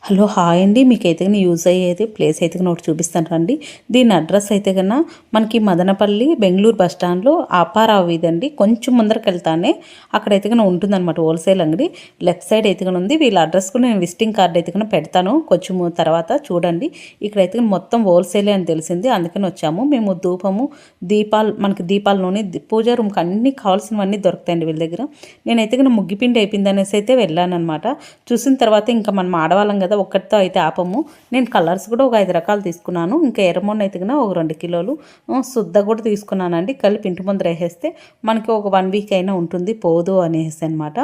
Hello hi అండి. మీకైతే use అయ్యేది ప్లేస్ అయితే ఒకటి చూపిస్తాను రండి. దీని అడ్రస్ అయితే కన్నా మనకి మదనపల్లి బెంగళూరు బస్ స్టాండ్లో అప్పారావు ఇదండి. కొంచెం ముందరకు వెళ్తానే అక్కడైతే కన్నా ఉంటుందన్నమాట హోల్సేల్ అంగడి. లెఫ్ట్ సైడ్ అయితే కన్నా ఉంది. వీళ్ళ అడ్రస్ కూడా నేను విజిటింగ్ కార్డ్ అయితే కన్నా పెడతాను కొంచెం తర్వాత చూడండి. ఇక్కడైతే మొత్తం హోల్సేలే అని తెలిసింది, అందుకని వచ్చాము మేము. ధూపము, మనకి దీపాల నూనె, పూజా రూమ్కి అన్నీ కావాల్సినవన్నీ దొరుకుతాయండి వీళ్ళ దగ్గర. నేనైతే కన్నా ముగ్గిపిండి అయిపోయింది అనేసి అయితే వెళ్ళాను అనమాట. చూసిన తర్వాత ఇంకా మనం ఆడవాళ్ళం కదా, ఒక్కటితో అయితే ఆపము. నేను కలర్స్ కూడా ఒక 5 రకాలు తీసుకున్నాను. ఇంకా ఎర్రమొన్న అయితే కన్నా ఒక 2 కిలోలు శుద్ధ కూడా తీసుకున్నానండి. కలిపి ఇంటి ముందర వేసేస్తే మనకి ఒక 1 వీక్ అయినా ఉంటుంది, పోదు అనేసి అనమాట.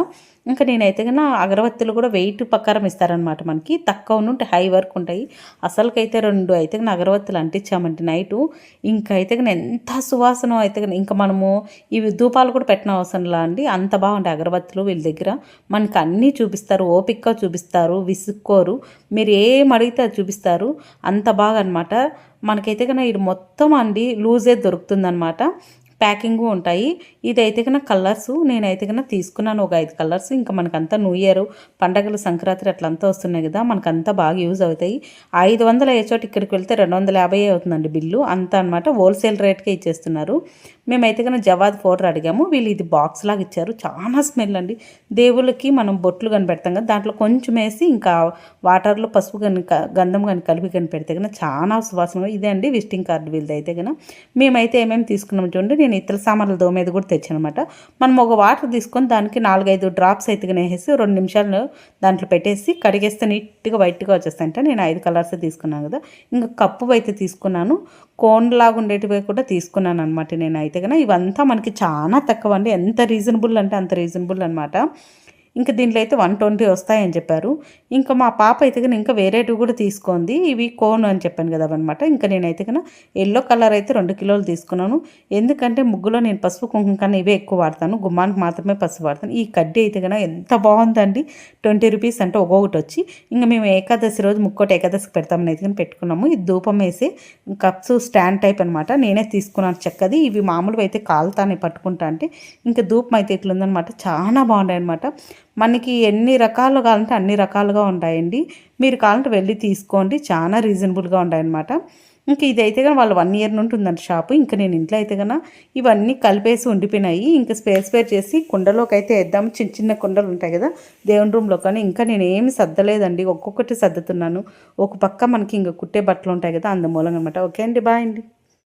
ఇంకా నేనైతే కన్నా అగరబత్తులు కూడా వెయిట్ ప్రకారం ఇస్తారనమాట. మనకి తక్కువ ఉంటే హై వర్క్ ఉంటాయి. అసలుకైతే 2 అయితే కన్నా అగరబత్తులు అంటించామంటే నైటు ఇంకైతే కన్నా ఎంత సువాసన అయితే కన్నా ఇంకా మనము ఇవి ధూపాలు కూడా పెట్టిన అవసరంలా అండి. అంత బాగుంటాయి అగరబత్తులు వీళ్ళ దగ్గర. మనకి అన్నీ చూపిస్తారు, ఓపికగా చూపిస్తారు, విసుక్కోరు. మీరు ఏం అడిగితే అది చూపిస్తారు, అంత బాగా అనమాట. మనకైతే కన్నా ఇది మొత్తం అండి లూజే దొరుకుతుందనమాట. ప్యాకింగ్ ఉంటాయి. ఇదైతే కన్నా కలర్స్ నేనైతే కన్నా తీసుకున్నాను ఒక 5 కలర్స్. ఇంకా మనకంతా న్యూ ఇయర్ పండగలు సంక్రాంతి అట్లంతా వస్తున్నాయి కదా, మనకంతా బాగా యూజ్ అవుతాయి. 500 అయ్యే చోట ఇక్కడికి వెళ్తే 250 అవుతుందండి బిల్లు అంతా అనమాట. హోల్సేల్ రేట్కే ఇచ్చేస్తున్నారు. మేమైతే కన్నా జవాద్ పౌడర్ అడిగాము, వీళ్ళు ఇది బాక్స్ లాగా ఇచ్చారు. చాలా స్మెల్ అండి. దేవుళ్ళకి మనం బొట్లు కానీ పెడతాం కదా, దాంట్లో కొంచెం వేసి ఇంకా వాటర్లో పసుపు కానీ గంధం కానీ కలిపి కానీ పెడితే కన్నా చాలా సువాసన. ఇదే అండి విజిటింగ్ కార్డు వీళ్ళది అయితే కన్నా. మేమైతే ఏమేమి తీసుకున్నాం చూడండి. నేను ఇతర సామాన్ల దోమేది కూడా తెచ్చానమాట. మనం ఒక వాటర్ తీసుకొని దానికి 4-5 డ్రాప్స్ అయితే వేసేసి 2 నిమిషాలు దాంట్లో పెట్టేసి కడిగేస్తే నీట్గా వైట్గా వచ్చేస్తాయంట. నేను 5 కలర్స్ తీసుకున్నాను కదా. ఇంకా కప్పు అయితే తీసుకున్నాను, కోన్ లాగా ఉండేటివి కూడా తీసుకున్నాను అనమాట. నేను అయితే కన్నా ఇవంతా మనకి చాలా తక్కువ అండి. ఎంత రీజనబుల్ అంటే అంత రీజనబుల్ అనమాట. ఇంకా దీంట్లో అయితే 120 వస్తాయని చెప్పారు. ఇంకా మా పాప అయితే కన్నా ఇంకా వేరేటివి కూడా తీసుకుంది. ఇవి కోన్ అని చెప్పాను కదా అనమాట. ఇంకా నేనైతే కన్నా ఎల్లో కలర్ అయితే 2 కిలోలు తీసుకున్నాను. ఎందుకంటే ముగ్గులో నేను పసుపు కుంకుమ కన్నా ఇవే ఎక్కువ వాడతాను, గుమ్మానికి మాత్రమే పసుపు వాడతాను. ఈ కడ్డీ అయితే కన్నా ఎంత బాగుందండి. 20 రూపీస్ అంటే ఒక్కొక్కటి వచ్చి. ఇంకా మేము ఏకాదశి రోజు ముక్కోటి ఏకాదశికి పెడతామని అయితే కానీ పెట్టుకున్నాము. ఇది ధూపం వేసి కప్స్ స్టాండ్ టైప్ అనమాట. నేనే తీసుకున్నాను చెక్కది. ఇవి మామూలుగా అయితే కాలుతానే పట్టుకుంటా అంటే. ఇంకా ధూపం అయితే ఇట్లుందనమాట. చాలా బాగున్నాయి అనమాట. మనకి ఎన్ని రకాలు కావాలంటే అన్ని రకాలుగా ఉంటాయండి. మీరు కావాలంటే వెళ్ళి తీసుకోండి, చాలా రీజనబుల్గా ఉంటాయన్నమాట. ఇంక ఇదైతే కానీ వాళ్ళు 1 ఇయర్ నుండి ఉందండి షాపు. ఇంకా నేను ఇంట్లో అయితే కన్నా ఇవన్నీ కలిపేసి ఉండిపోయినాయి. ఇంకా స్పేర్ చేసి కుండలోకి అయితే వేద్దాము. చిన్న చిన్న కుండలు ఉంటాయి కదా దేవుని రూమ్లో. కానీ ఇంకా నేను ఏమి సర్దలేదండి, ఒక్కొక్కటి సర్దుతున్నాను. ఒక పక్క మనకి ఇంకా కుట్టే బట్టలు ఉంటాయి కదా, అందుమూలంగా అనమాట. ఓకే అండి, బాయ్ అండి.